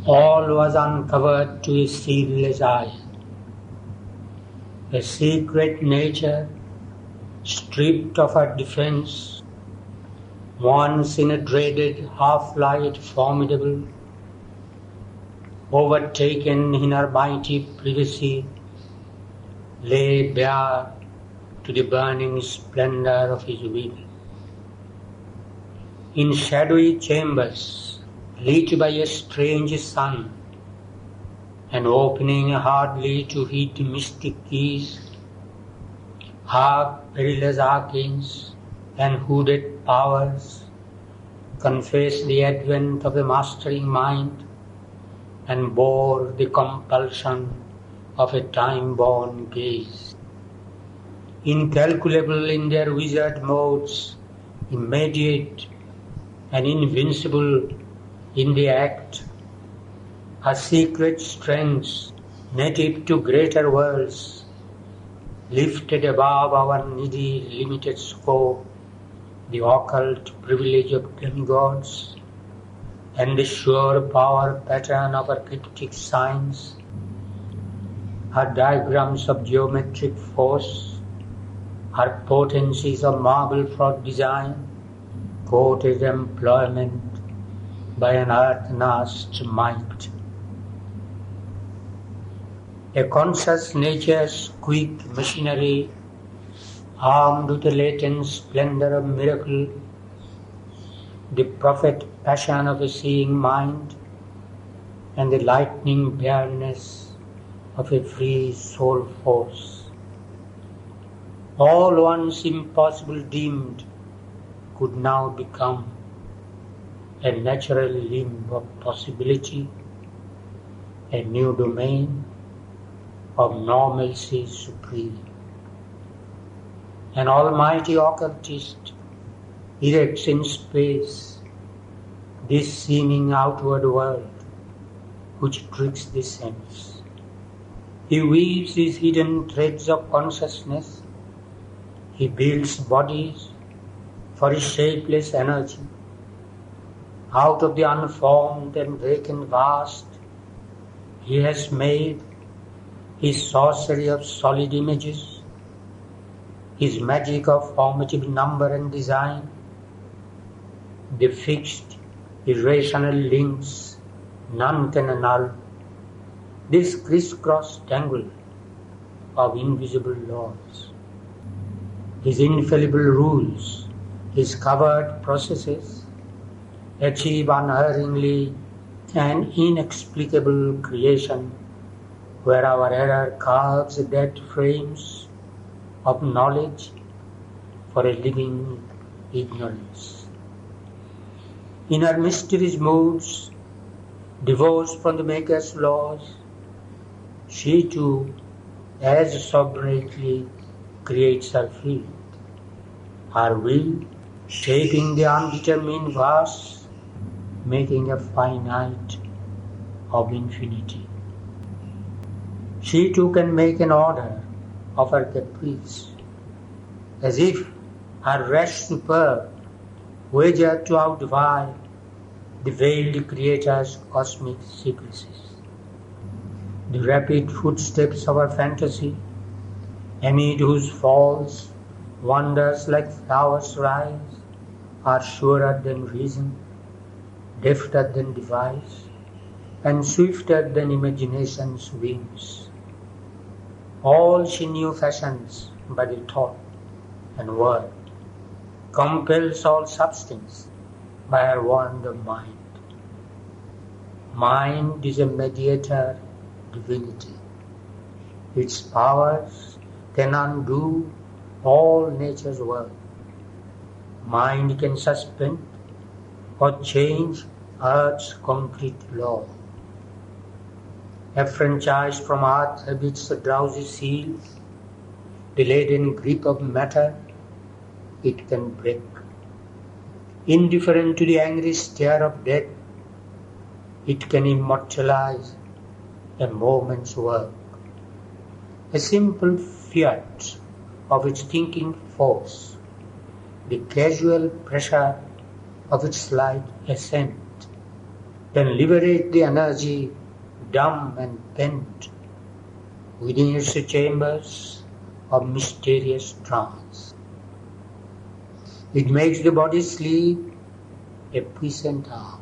All was uncovered to his seerless eye. A secret nature, stripped of her defense, once in a dreaded half-light formidable, overtaken in her mighty privacy, lay bare to the burning splendor of his will. In shadowy chambers, lit by a strange sun, and opening hardly to heed mystic keys, hark perilous arcanes and hooded powers confess the advent of a mastering mind and bore the compulsion of a time-born gaze. Incalculable in their wizard modes, immediate and invincible in the act, are secret strengths native to greater worlds, lifted above our needy limited scope, the occult privilege of demigods, and the sure power pattern of our cryptic signs, our diagrams of geometric force, our potencies of marble fraud design, quoted employment by an earth-gnashed might. A conscious nature's quick machinery, armed with the latent splendor of miracle, the prophet passion of a seeing mind, and the lightning bareness of a free soul force. All once impossible deemed could now become a natural limb of possibility, a new domain of normalcy supreme. An almighty occultist erects in space this seeming outward world which tricks the sense. He weaves his hidden threads of consciousness. He builds bodies for his shapeless energy. Out of the unformed and vacant vast, he has made his sorcery of solid images, his magic of formative number and design, the fixed, irrational links none can annul, this criss-cross tangle of invisible laws. His infallible rules, his covered processes, achieve unerringly an inexplicable creation where our error carves dead frames of knowledge for a living ignorance. In her mysterious moods, divorced from the Maker's laws, she too, as sovereignly, creates her field, her will shaping the undetermined vast, making a finite of infinity. She too can make an order of her caprice, as if her rash superb wagered to outvie the veiled Creator's cosmic secrecies. The rapid footsteps of her fantasy, amid whose falls wonders like flowers rise, are surer than reason, defter than device, and swifter than imagination's wings. All she knew fashions by the thought and word, compels all substance by her wand of mind. Mind is a mediator divinity. Its powers can undo all nature's work. Mind can suspend or change earth's concrete law. Affranchised from earth habits the drowsy seal, the laden grip of matter, it can break. Indifferent to the angry stare of death, it can immortalize a moment's work. A simple fiat of its thinking force, the casual pressure of its slight assent, can liberate the energy dumb and pent within its chambers of mysterious trance. It makes the body sleep a puissant hour,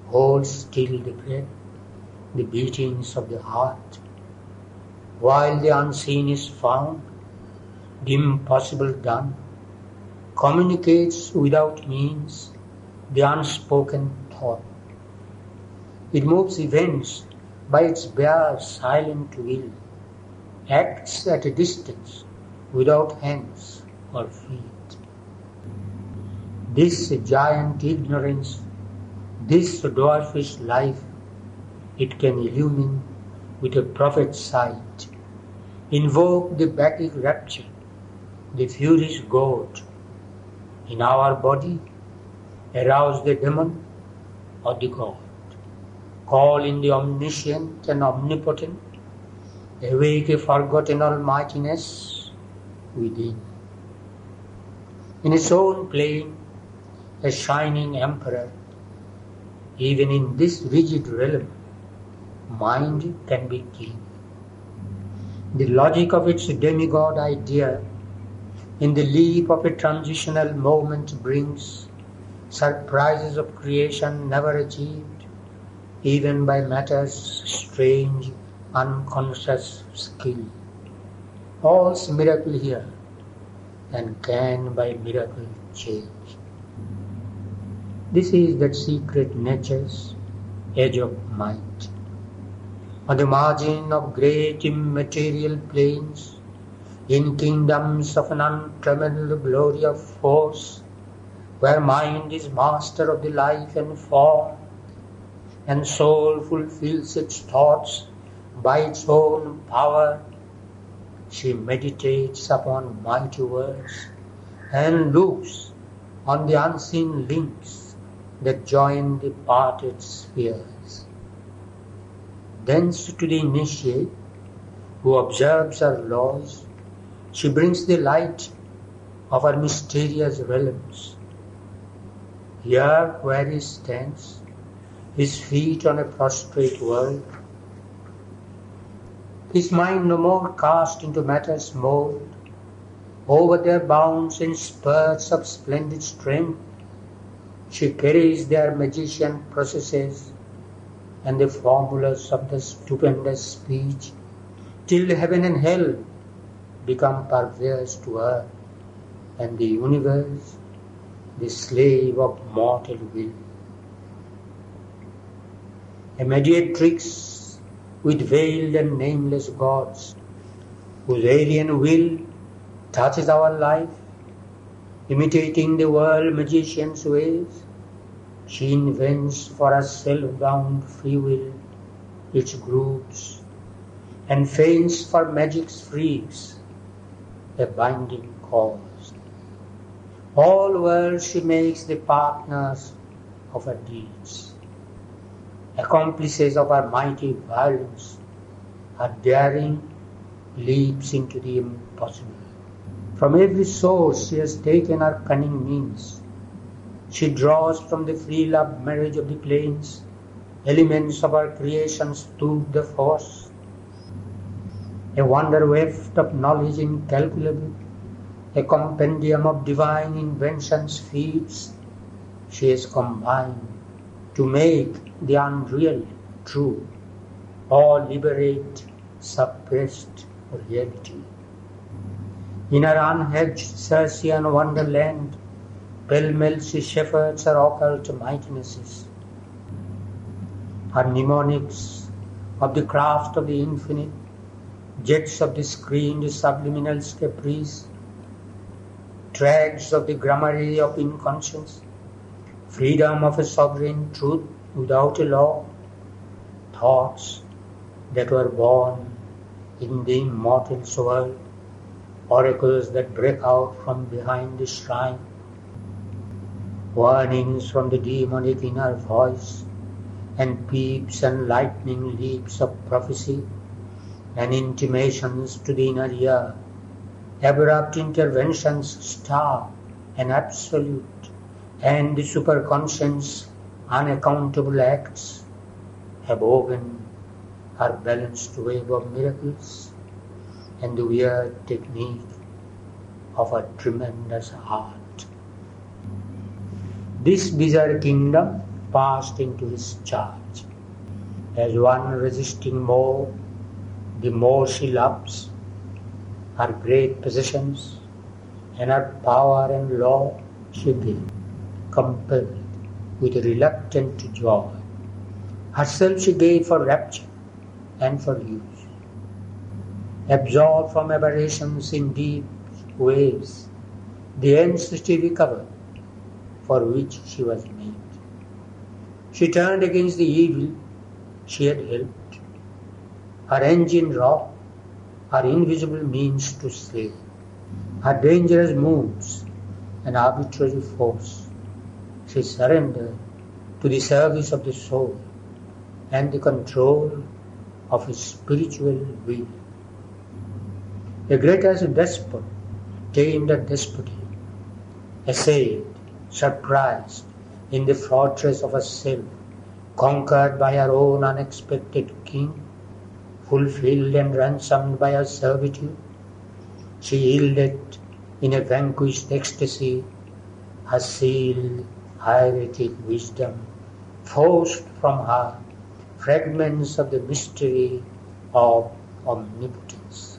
holds still the breath, the beatings of the heart, while the unseen is found, the impossible done, communicates without means the unspoken thought. It moves events by its bare silent will, acts at a distance without hands or feet. This giant ignorance, this dwarfish life, it can illumine with a prophet's sight, invoke the Bacchic rapture, the Fury's goad, in our body, arouse the demon or the god, call in the omniscient and omnipotent, awake a forgotten almightiness within. In its own plane, a shining emperor, even in this rigid realm, mind can be king. The logic of its demigod idea in the leap of a transitional moment brings surprises of creation never achieved, even by matter's strange, unconscious skill. All's miracle here, and can by miracle change. This is that secret nature's edge of might. On the margin of great immaterial plains, in kingdoms of an untrammeled glory of force, where mind is master of the life and form, and soul fulfills its thoughts by its own power, she meditates upon mighty words and looks on the unseen links that join the parted spheres. Thence to the initiate, who observes her laws, she brings the light of her mysterious realms. Here where he stands, his feet on a prostrate world, his mind no more cast into matter's mold, over their bounds in spurts of splendid strength, she carries their magician processes and the formulas of the stupendous speech, till heaven and hell become perverse to her, and the universe the slave of mortal will. A mediatrix with veiled and nameless gods, whose alien will touches our life, imitating the world magician's ways, she invents for her self-bound free will its groups, and feigns for magic's freaks a binding cause. All worlds she makes the partners of her deeds, accomplices of her mighty violence. Her daring leaps into the impossible. From every source she has taken her cunning means. She draws from the free love marriage of the plains elements of her creation's tour de force. A wonder weft of knowledge incalculable, a compendium of divine invention's feats, she has combined to make the unreal true, or liberate suppressed reality. In her unhedged Circean wonderland, pell-mell she shepherds her occult mightinesses. Her mnemonics of the craft of the infinite, jets of the screened subliminal's caprice, threads of the gramarye of inconscience, freedom of a sovereign truth without a law, thoughts that were born in the immortal's world, oracles that break out from behind the shrine, warnings from the demonic inner voice, and peeps and lightning leaps of prophecy, and intimations to the inner ear, abrupt interventions stark and absolute, and the superconscious unaccountable acts have woven her balanced web of miracles and the weird technique of a tremendous art. This bizarre kingdom passed into his charge. As one resisting more, the more she loves her great possessions and her power and law she gave, compelled with a reluctant joy. Herself she gave for rapture and for use. Absorbed from aberrations in deep waves, the ends she recovered for which she was made. She turned against the evil she had helped. Her engine raw, her invisible means to slay, her dangerous moods and arbitrary force, she surrendered to the service of the soul and the control of his spiritual will. A greater despot tamed at despoty, assailed, surprised in the fortress of herself, conquered by her own unexpected king, fulfilled and ransomed by her servitude, she yielded in a vanquished ecstasy her sealed hieratic wisdom, forced from her fragments of the mystery of omnipotence.